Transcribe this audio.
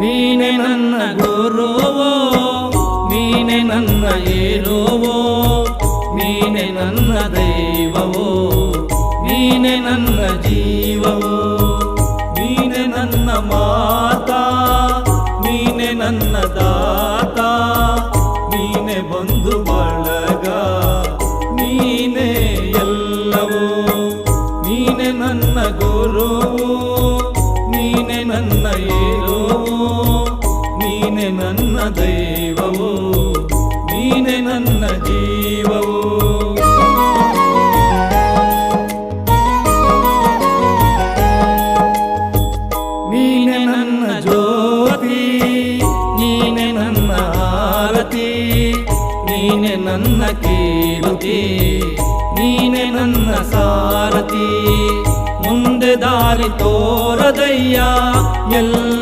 ನೀನೆ ನನ್ನ ಗುರುವೋ, ನೀನೆ ನನ್ನ ಏರುವೋ, ನೀನೆ ನನ್ನ ದೈವವೋ, ನೀನೆ ನನ್ನ ಜೀವವೋ, ನೀನೆ ನನ್ನ ಮಾತಾ, ನೀನೆ ನನ್ನ ದಾತ, ನೀನೆ ಬಂಧು ಬಳಗ, ನೀನೆ ಎಲ್ಲವೋ, ನೀನೆ ನನ್ನ ಗುರುವು, ನೀನೆ ನನ್ನ ಏರುವೋ, ನೀನೆ ನನ್ನ ದೈವವೋ, ನೀನೆ ನನ್ನ ಜೀವವೋ. ನೀನೆ ನನ್ನ ಜ್ಯೋತಿ, ನೀನೆ ನನ್ನ ಆರತಿ, ನೀನೆ ನನ್ನ ಕೀರ್ತಿ, ನೀನೆ ನನ್ನ ಸಾರಥಿ, ಮುಂದೆ ದಾರಿ ತೋರದಯ್ಯ ಎಲ್ಲ